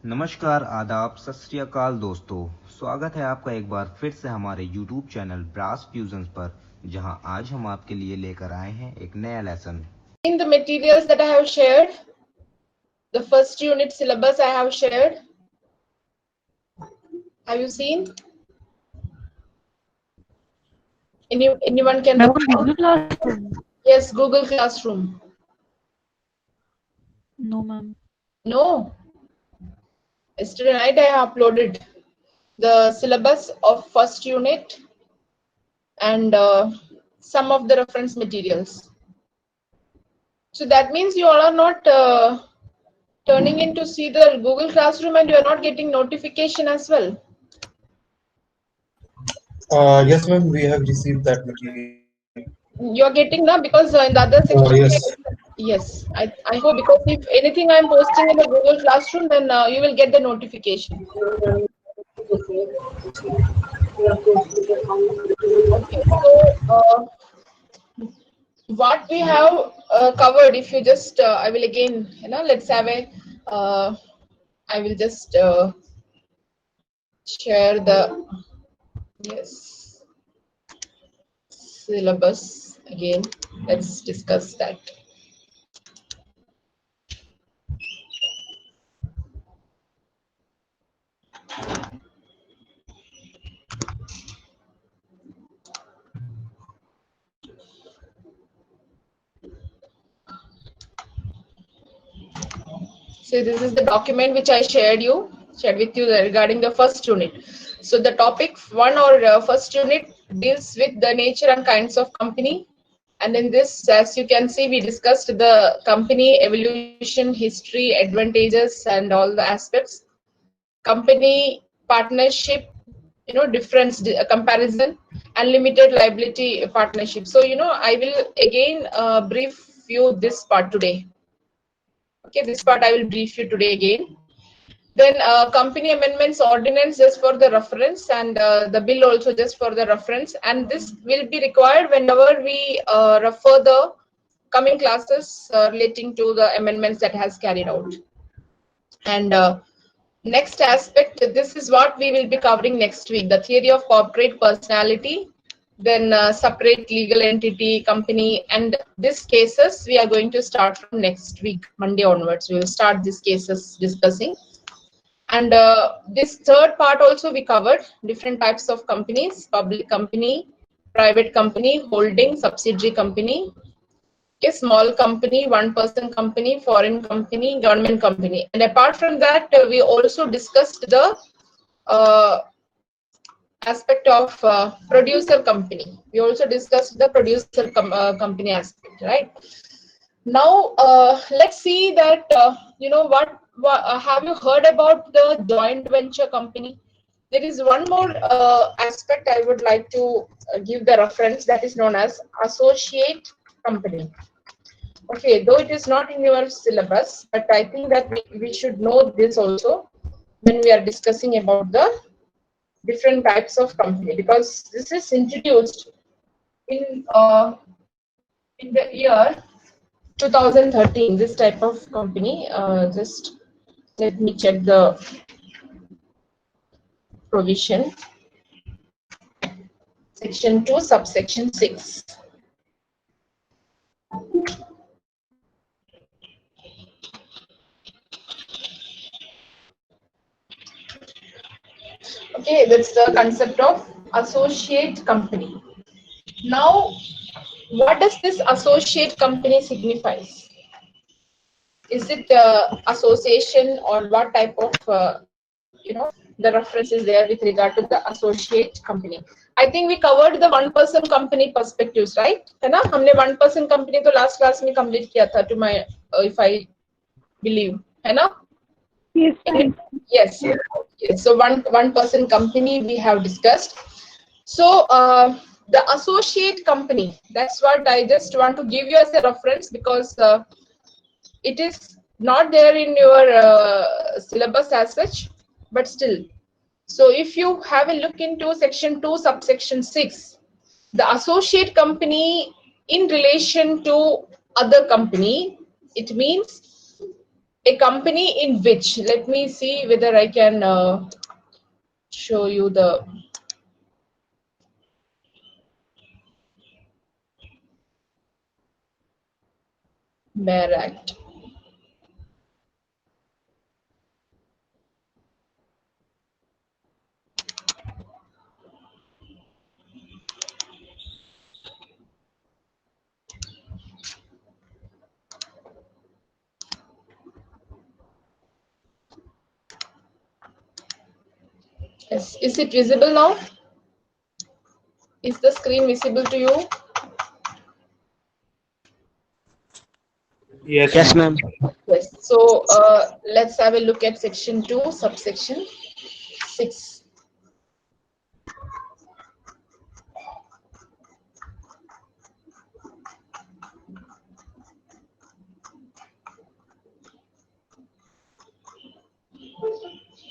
नमस्कार, आदाब, सत श्री अकाल दोस्तों। स्वागत है आपका एक बार फिर से हमारे YouTube चैनल ब्रास फ्यूजन्स पर, जहां आज हम आपके लिए लेकर आए हैं एक नया lesson. In the materials that I have shared, the first unit syllabus I have shared. Have you seen? Anyone can respond? Google Classroom. Yes, Google Classroom. No, ma'am. No. Yesterday night I uploaded the syllabus of first unit and some of the reference materials. So that means you all are not turning in to see the Google Classroom and you are not getting notification as well. Yes, ma'am, we have received that material. You are getting now because in the other section. Yes. Yes, I hope, because if anything I am posting in the Google Classroom, then you will get the notification. Okay, so what we have covered, if you just, I will again, let's have a, I will just share the, yes, syllabus again. Let's discuss that. So this is the document which I shared with you regarding the first unit. So the topic 1 or first unit deals with the nature and kinds of company. And in this, as you can see, we discussed the company evolution, history, advantages, and all the aspects. Company partnership, difference, comparison, and limited liability partnership. So, I will again brief you this part today. Okay, this part I will brief you today again. Then company amendments ordinance just for the reference, and the bill also just for the reference, and this will be required whenever we refer the coming classes relating to the amendments that has carried out. And next aspect, this is what we will be covering next week: the theory of corporate personality, then separate legal entity, company, and these cases we are going to start from next week, Monday onwards. We will start these cases discussing. And this third part also we covered different types of companies: public company, private company, holding, subsidiary company, a small company, one-person company, foreign company, government company. And apart from that, we also discussed the aspect of producer company. We also discussed the producer company aspect, right? Now let's see that what have you heard about the joint venture company? There is one more aspect I would like to give the reference, that is known as associate company. Okay, though it is not in your syllabus, but I think that we should know this also when we are discussing about the different types of company, because this is introduced in the year 2013, this type of company. Just let me check the provision. Section 2, subsection 6. Okay, that's the concept of associate company. Now, what does this associate company signifies? Is it association, or what type of the reference is there with regard to the associate company? I think we covered the one-person company perspectives, right? है ना? हमने one-person company तो last class में complete किया था, to my if I believe, है ना? Yes, ma'am. Yes. So one-person company we have discussed. So the associate company, that's what I just want to give you as a reference, because it is not there in your syllabus as such, but still. So if you have a look into section 2, subsection 6, the associate company in relation to other company, it means A company in which, let me see whether I can show you the BEAR Act. Yes, is it visible now? Is the screen visible to you? Yes, Yes, ma'am. ma'am. Yes. So let's have a look at section 2, subsection 6.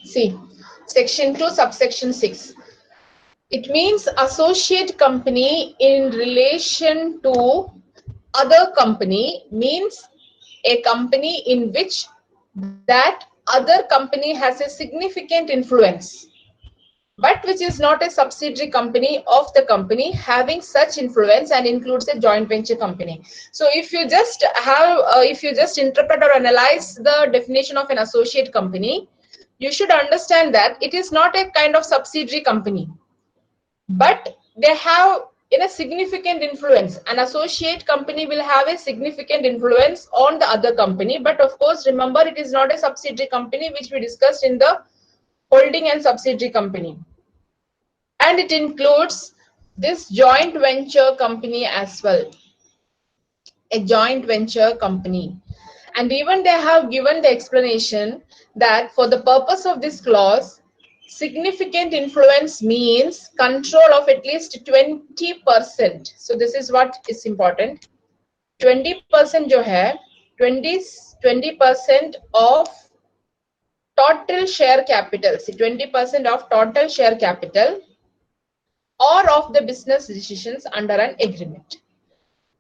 See, section 2, subsection 6. It means associate company in relation to other company means a company in which that other company has a significant influence, but which is not a subsidiary company of the company having such influence and includes a joint venture company. So if you just have, if you just interpret or analyze the definition of an associate company, you should understand that it is not a kind of subsidiary company, but they have in a significant influence. An associate company will have a significant influence on the other company, but of course remember it is not a subsidiary company, which we discussed in the holding and subsidiary company. And it includes this joint venture company as well, a joint venture company. And even they have given the explanation that for the purpose of this clause, significant influence means control of at least 20%. So this is what is important. 20% जो है 20% of total share capital. See, 20% of total share capital or of the business decisions under an agreement.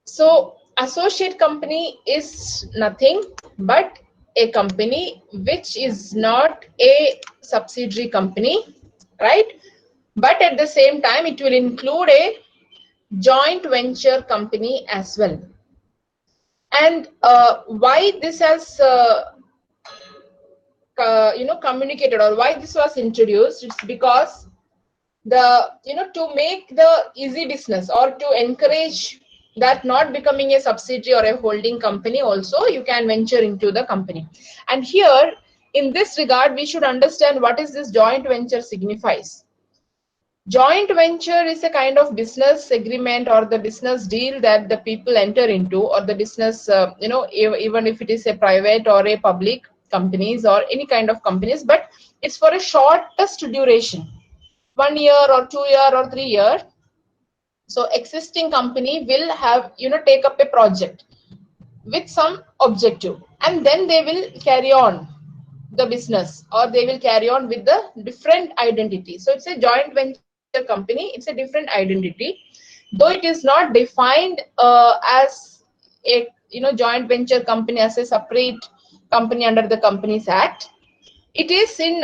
So associate company is nothing but a company which is not a subsidiary company, right? But at the same time, it will include a joint venture company as well. And why this has communicated, or why this was introduced, it's because the to make the easy business or to encourage that not becoming a subsidiary or a holding company, also you can venture into the company. And here in this regard we should understand what is this joint venture signifies. Joint venture is a kind of business agreement or the business deal that the people enter into, or the business even if it is a private or a public companies or any kind of companies, but it's for a shortest duration, 1 year or 2 year or 3 year. So existing company will have take up a project with some objective, and then they will carry on the business, or they will carry on with the different identity. So it's a joint venture company, it's a different identity, though it is not defined as a joint venture company as a separate company under the Companies Act. It is in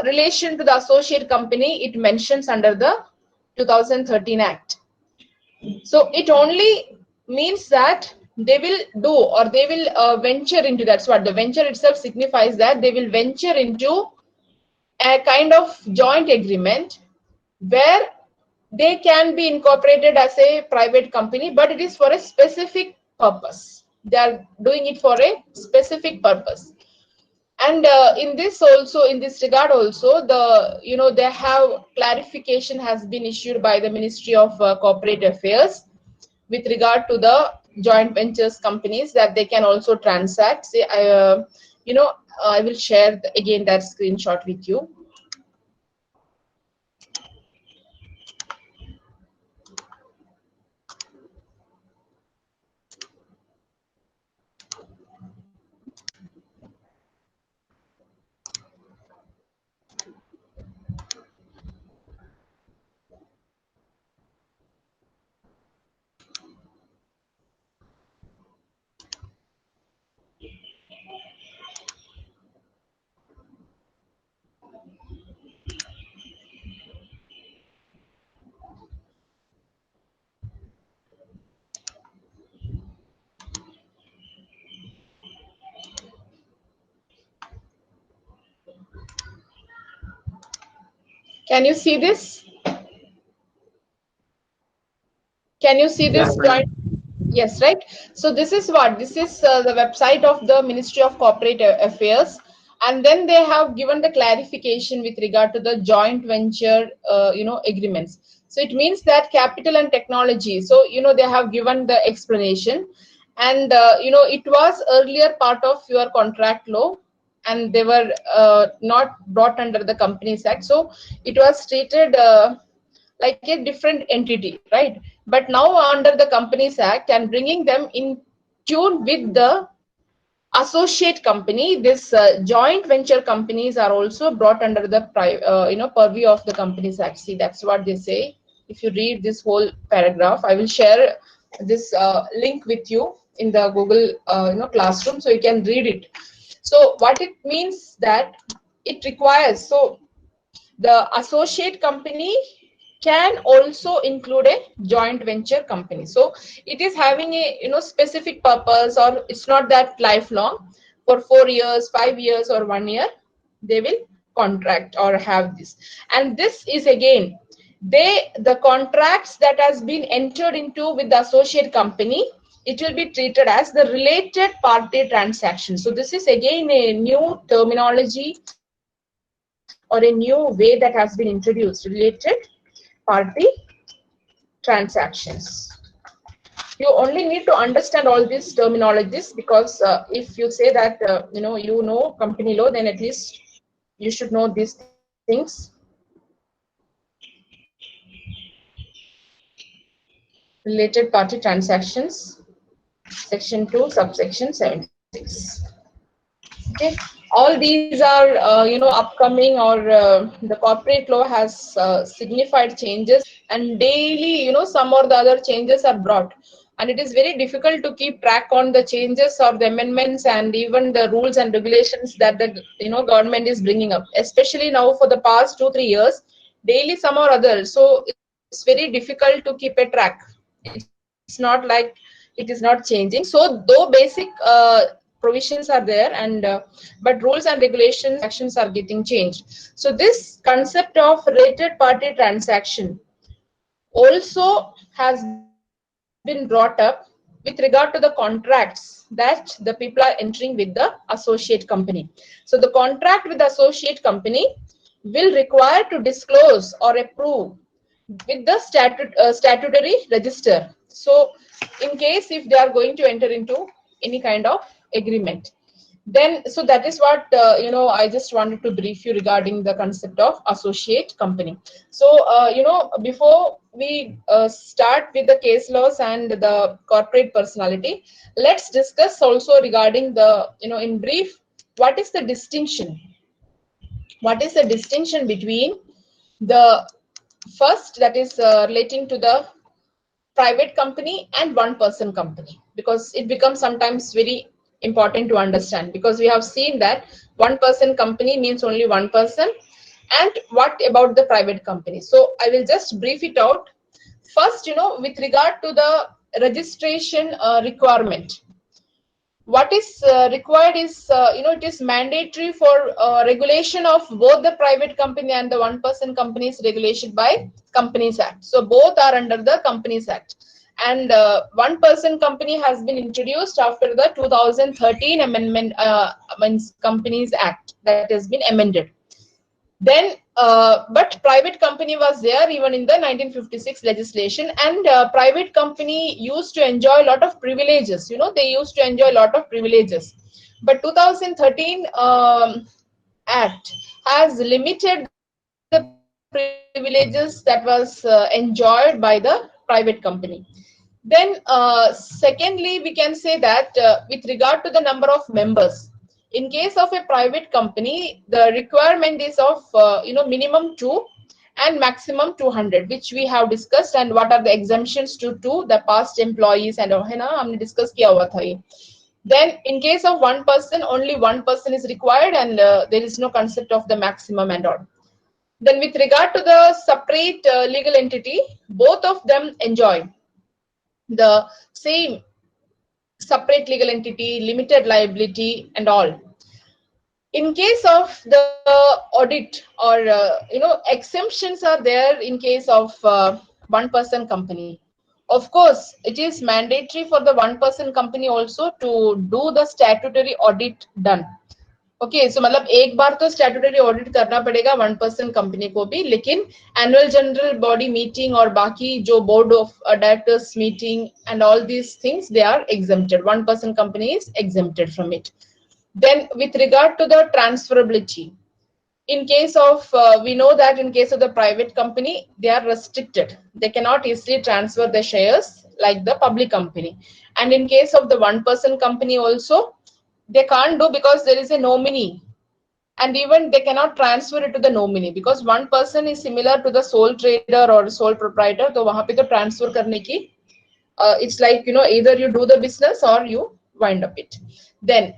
relation to the associate company, it mentions under the 2013 Act. So it only means that they will do, or they will venture into, that's what the venture itself signifies, that they will venture into a kind of joint agreement where they can be incorporated as a private company, but it is for a specific purpose. They are doing it for a specific purpose. And in this also, in this regard also, the they have clarification has been issued by the Ministry of Corporate Affairs with regard to the joint ventures companies, that they can also transact. Say, I will share again that screenshot with you. Can you see this? Can you see this Yes, joint? Yes, right. So this is what, this is the website of the Ministry of Corporate Affairs, and then they have given the clarification with regard to the joint venture, agreements. So it means that capital and technology. So they have given the explanation, and it was earlier part of your contract law, and they were not brought under the Companies Act. So it was treated like a different entity, right? But now under the Companies Act and bringing them in tune with the associate company, this joint venture companies are also brought under the purview of the Companies Act. See, that's what they say. If you read this whole paragraph, I will share this link with you in the Google Classroom, so you can read it. So what it means that it requires, so the associate company can also include a joint venture company. So it is having a specific purpose, or it's not that lifelong. For 4 years, 5 years, or 1 year, they will contract or have this. And this is again, the contracts that has been entered into with the associate company, it will be treated as the related party transaction. So this is again a new terminology or a new way that has been introduced, related party transactions. You only need to understand all these terminologies, because if you say that you know company law, then at least you should know these things. Related party transactions, section 2, subsection 76. Okay, all these are upcoming, or the corporate law has signified changes, and daily some or the other changes are brought, and it is very difficult to keep track on the changes or the amendments and even the rules and regulations that the government is bringing up, especially now for the past 2-3 years, daily some or other. So it's very difficult to keep a track. It's not like it is not changing. So though basic provisions are there, and but rules and regulations actions are getting changed. So this concept of related party transaction also has been brought up with regard to the contracts that the people are entering with the associate company. So the contract with the associate company will require to disclose or approve with the statutory register. So in case if they are going to enter into any kind of agreement, then so that is what I just wanted to brief you regarding the concept of associate company. So before we start with the case laws and the corporate personality, let's discuss also regarding the in brief, what is the distinction between the first, that is relating to the private company and one person company, because it becomes sometimes very important to understand, because we have seen that one person company means only one person, and what about the private company. So I will just brief it out. First, with regard to the registration requirement, what is required is it is mandatory for regulation of both the private company and the one person companies regulation by Companies Act. So both are under the Companies Act, and one person company has been introduced after the 2013 amendment, means Companies Act, that has been amended. Then but private company was there even in the 1956 legislation, and private company used to enjoy a lot of privileges. They used to enjoy a lot of privileges, but 2013 act has limited the privileges that was enjoyed by the private company. Then secondly, we can say that with regard to the number of members, in case of a private company, the requirement is of minimum 2 and maximum 200, which we have discussed, and what are the exemptions to the past employees, and हमने discuss किया हुआ था ये. Then in case of one person, only one person is required, and there is no concept of the maximum and all. Then with regard to the separate legal entity, both of them enjoy the same separate legal entity, limited liability and all. In case of the audit or exemptions are there in case of one person company. Of course, it is mandatory for the one person company also to do the statutory audit done. Okay so मतलब एक बार तो statutory audit करना पड़ेगा one person company को भी, लेकिन annual general body meeting और बाकी जो board of directors meeting and all these things they are exempted. One person company is exempted from it. Then with regard to the transferability, in case of we know that in case of the private company they are restricted, they cannot easily transfer the shares like the public company. And in case of the one person company also they can't do because there is a nominee, and even they cannot transfer it to the nominee because one person is similar to the sole trader or sole proprietor. So wahan pe to transfer karne ki it's like either you do the business or you wind up it. Then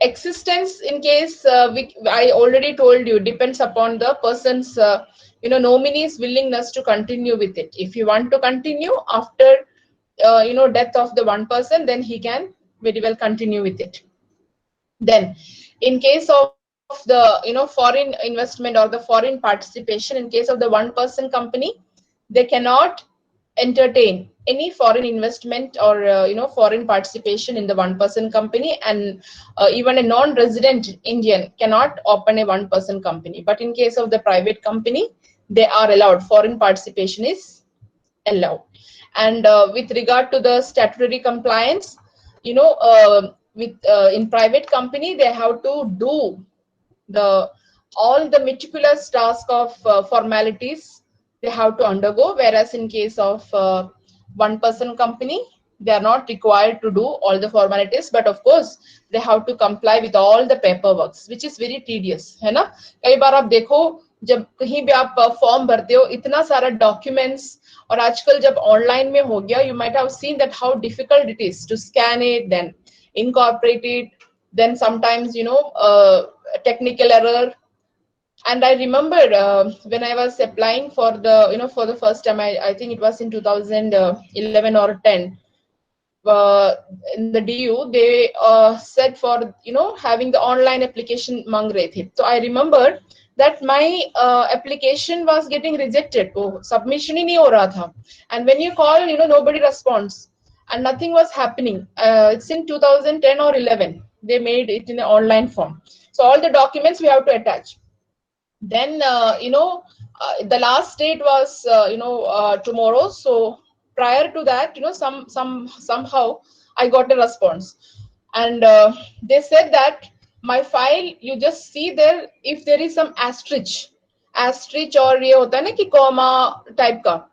existence, in case I already told you, depends upon the person's nominee's willingness to continue with it. If you want to continue after death of the one person, then he can very well continue with it. Then in case of the foreign investment or the foreign participation, in case of the one person company, they cannot entertain any foreign investment or foreign participation in the one person company, and even a non-resident Indian cannot open a one person company. But in case of the private company, they are allowed, foreign participation is allowed. And with regard to the statutory compliance, in private company they have to do all the meticulous task of formalities they have to undergo, whereas in case of one person company they are not required to do all the formalities, but of course they have to comply with all the paperwork, which is very tedious, है ना. कई बार आप देखो जब कहीं भी आप form भरते हो इतना सारा डॉक्यूमेंट्स, और आजकल जब ऑनलाइन में हो गया, you might have seen that how difficult it is to scan it, then incorporate it, then sometimes technical error. And I remember when I was applying for the for the first time, I think it was in 2011 or 10, in the DU they said for having the online application mang rahe the. So I remember that my application was getting rejected. Oh, submission hi nahi ho raha tha, and when you call nobody responds and nothing was happening. It's in 2010 or 11 they made it in an online form, so all the documents we have to attach. Then the last date was tomorrow, so prior to that somehow I got a response, and they said that my file, you just see there if there is some asterisk or ये होता है ना कि comma type का.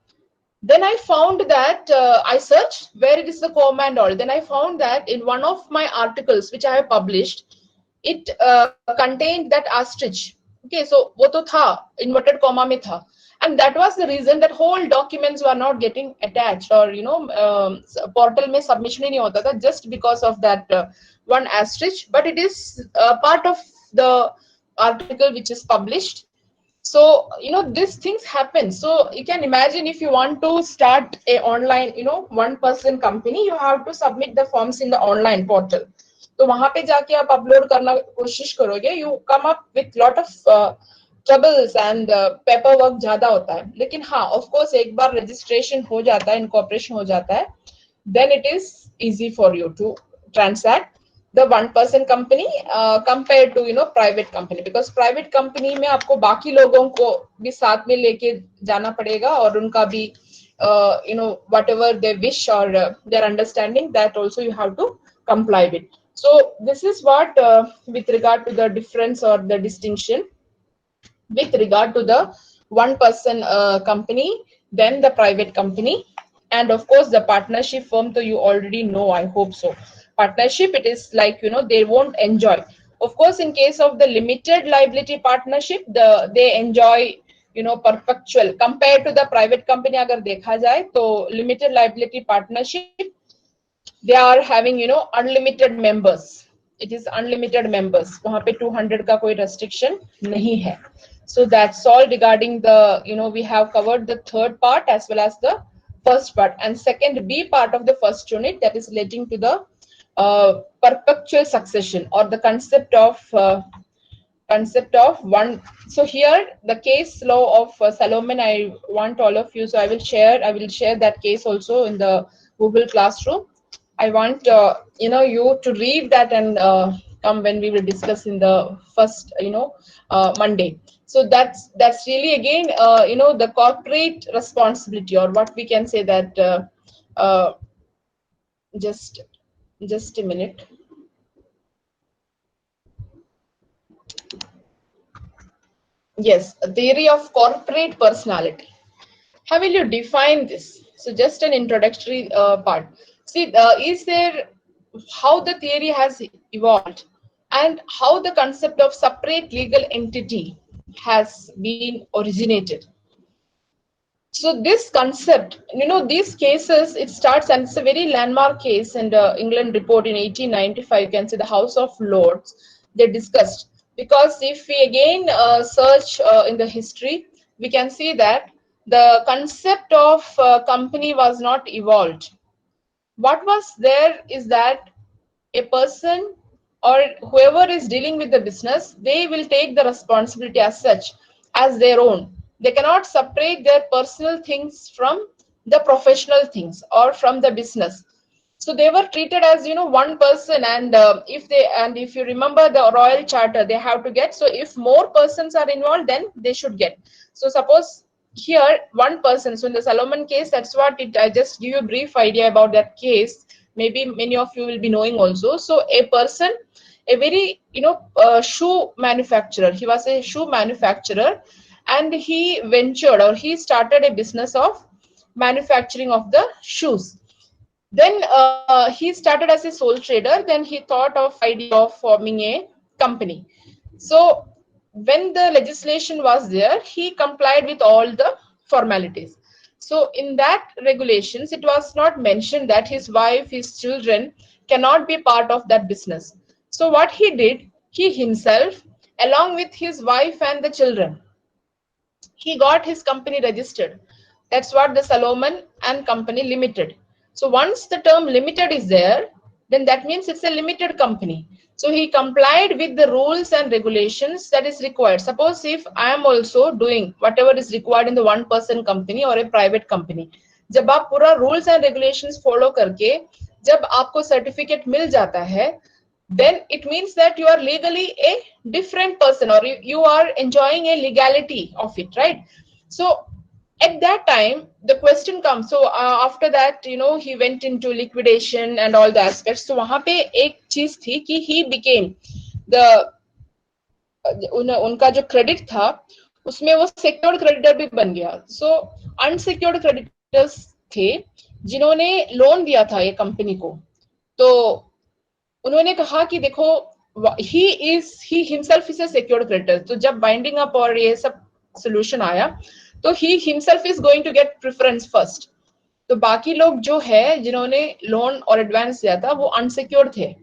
Then I found that I searched where it is the comma and all. Then I found that in one of my articles which I have published, it contained that asterisk. Okay, so वो तो था, inverted comma में था, and that was the reason that whole documents were not getting attached, or portal में submission ही नहीं होता था, just because of that one asterisk. But it is part of the article which is published. So these things happen. So you can imagine if you want to start a online one person company, you have to submit the forms in the online portal. तो वहां पे जाके आप upload करना कोशिश करोगे, you come up with lot of troubles and paper work ज्यादा होता है. लेकिन हाँ, ऑफ कोर्स एक बार रजिस्ट्रेशन हो जाता है, इनकॉर्पोरेशन हो जाता है, then it is easy for you to transact the one person company compared to private company, because private company में आपको बाकी लोगों को भी साथ में लेके जाना पड़ेगा, और उनका भी whatever they wish or their understanding, that also you have to comply with. So this is what with regard to the difference or the distinction with regard to the one person company, then the private company, and of course the partnership firm. So you already know, I hope so. Partnership, it is like they won't enjoy. Of course, in case of the limited liability partnership, they enjoy perpetual compared to the private company. Agar dekha jaye to limited liability partnership, they are having unlimited members. It is unlimited members. वहाँ पे 200 का कोई restriction नहीं है. So that's all regarding the we have covered the third part as well as the first part, and second B part of the first unit, that is relating to the perpetual succession or the concept of concept of one. So here the case law of Salomon, I want all of you, so I will share that case also in the Google Classroom. I want you to read that and come when we will discuss in the first Monday. So that's really again the corporate responsibility, or what we can say that just a minute. Yes, a theory of corporate personality. How will you define this? So just an introductory part. See, is there how the theory has evolved and how the concept of separate legal entity has been originated. So this concept, these cases, it starts, and it's a very landmark case in the England report in 1895. You can see the House of Lords, they discussed. Because if we again search in the history, we can see that the concept of company was not evolved. What was there is that a person or whoever is dealing with the business, they will take the responsibility as such, as their own. They cannot separate their personal things from the professional things or from the business. So they were treated as one person, and if you remember the royal charter, they have to get. So if more persons are involved, then they should get. So suppose here one person. So in the Salomon case, that's what it. I just give you a brief idea about that case. Maybe many of you will be knowing also. So a person, a very shoe manufacturer. He was a shoe manufacturer, and he ventured, or he started a business of manufacturing of the shoes. Then he started as a sole trader. Then he thought of idea of forming a company. So when the legislation was there, he complied with all the formalities. So in that regulations, it was not mentioned that his wife, his children cannot be part of that business. So what he did, he himself, along with his wife and the children, he got his company registered. That's what the Salomon and Company Limited. So once the term limited is there, then that means it's a limited company. So he complied with the rules and regulations that is required. Suppose if I am also doing whatever is required in the one person company or a private company, जब आप पूरा rules and regulations follow करके जब आपको certificate मिल जाता है, then it means that you are legally a different person, or you are enjoying a legality of it, right? So at that time the question comes. So after that he went into liquidation and all the aspects. So वहां पे एक चीज थी कि he became the उनका जो credit था उसमें वो सिक्योर्ड क्रेडिटर भी बन गया. सो अनसिक्योर्ड क्रेडिटर्स थे जिन्होंने लोन दिया था ये कंपनी को. तो उन्होंने कहा कि देखो he himself is a secured creditor. तो जब बाइंडिंग अप और ये सब सोल्यूशन आया तो he himself is going to get preference first. तो बाकी लोग जो है जिन्होंने लोन और एडवांस दिया था वो अनसिक्योर्ड थे.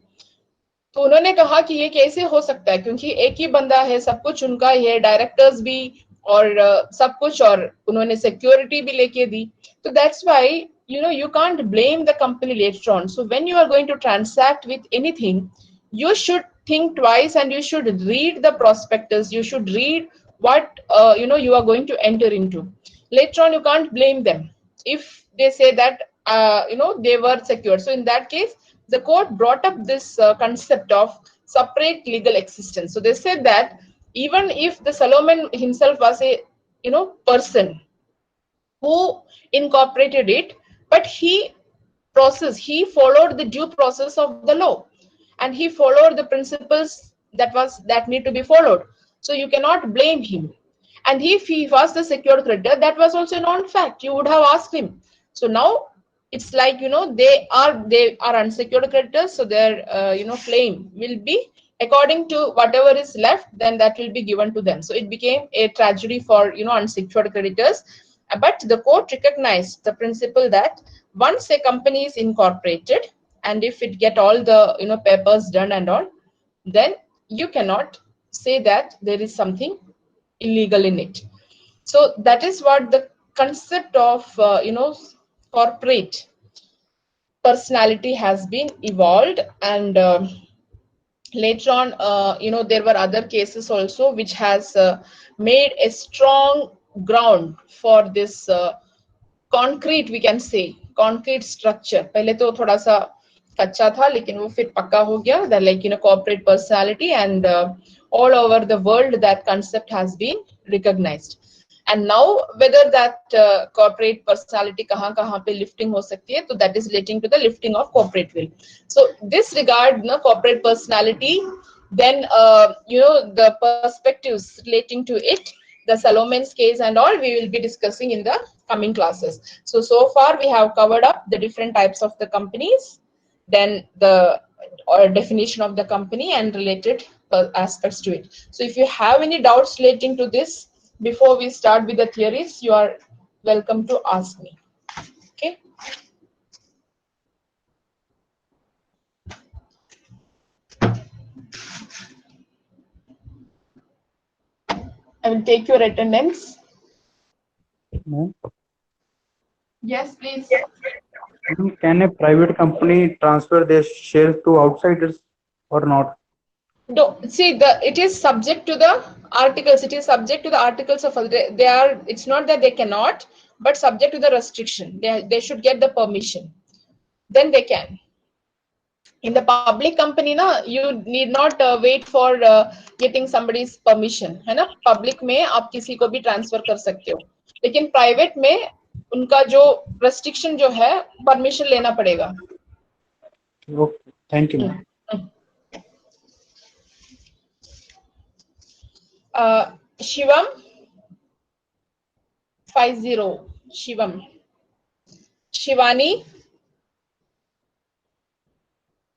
तो उन्होंने कहा कि ये कैसे हो सकता है, क्योंकि एक ही बंदा है, सब कुछ उनका ही है, डायरेक्टर्स भी और सब कुछ, और उन्होंने सिक्योरिटी भी लेके दी. तो that's why you can't blame the company later on. So when you are going to transact with anything, you should think twice and you should read the prospectus. You should read what you are going to enter into. Later on you can't blame them if they say that they were secure. So in that case the court brought up this concept of separate legal existence. So they said that even if the Solomon himself was a person who incorporated it, but he followed the due process of the law, and he followed the principles that need to be followed. So you cannot blame him. And if he was the secured creditor, that was also a non-fact. You would have asked him. So now it's like they are unsecured creditors, so their claim will be according to whatever is left, then that will be given to them. So it became a tragedy for unsecured creditors. But the court recognized the principle that once a company is incorporated, and if it get all the papers done and all, then you cannot say that there is something illegal in it. So that is what the concept of corporate personality has been evolved. And later on, there were other cases also which has made a strong ground for this concrete, we can say concrete structure. पहले तो थोड़ा सा कच्चा था लेकिन वो फिर पक्का हो गया, the like corporate personality, and all over the world that concept has been recognized. And now whether that corporate personality kahan pe lifting ho sakti hai, so that is relating to the lifting of corporate will. So this regard corporate personality, then the perspectives relating to it, the Salomon's case and all, we will be discussing in the coming classes. So far we have covered up the different types of the companies, then the definition of the company and related aspects to it. So if you have any doubts relating to this before we start with the theories, you are welcome to ask me. Okay. I will take your attendance. No. Yes, please. Can a private company transfer their shares to outsiders or not? No, see, it is subject to the articles. It is subject to the articles of they are. It's not that they cannot, but subject to the restriction. They should get the permission. Then they can. In the public company, na, you need not wait for getting somebody's permission. है ना? Public में आप किसी को भी transfer कर सकते हो. लेकिन private में उनका जो restriction जो है, permission लेना पड़ेगा. Okay. Thank you. Shivam 50. Shivam. Shivani.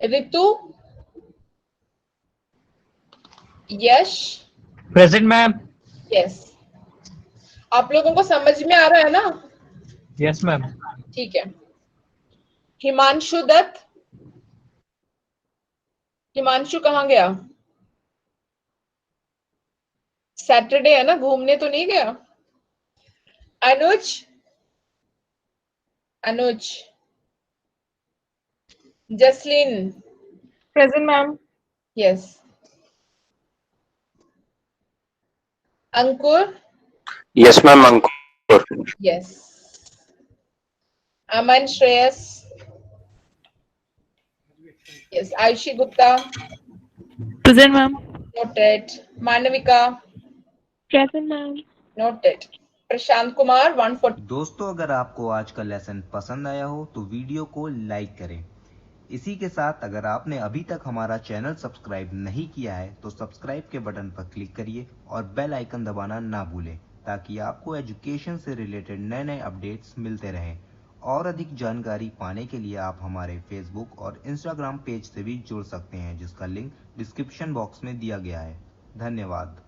Ritu. Yash. Present, ma'am. Yes. आप लोगों को समझ में आ रहा है ना? Yes, ma'am. ठीक है. हिमांशु दत्त. हिमांशु कहाँ गया? सैटरडे है ना, घूमने तो नहीं गया? अनुज. अनुज. Jaslyn. Present, ma'am. Yes. Ankur. Yes, ma'am. Ankur. Yes. Aman Shreyas. Yes. Aishi Gupta. Present, ma'am. Noted. Manavika. Present, ma'am. Noted. Prashant Kumar 140. दोस्तों, अगर आपको आज का लेसन पसंद आया हो तो वीडियो को लाइक करें। इसी के साथ अगर आपने अभी तक हमारा चैनल सब्सक्राइब नहीं किया है तो सब्सक्राइब के बटन पर क्लिक करिए और बेल आइकन दबाना ना भूलें, ताकि आपको एजुकेशन से रिलेटेड नए नए अपडेट्स मिलते रहें। और अधिक जानकारी पाने के लिए आप हमारे फेसबुक और इंस्टाग्राम पेज से भी जुड़ सकते हैं, जिसका लिंक डिस्क्रिप्शन बॉक्स में दिया गया है। धन्यवाद।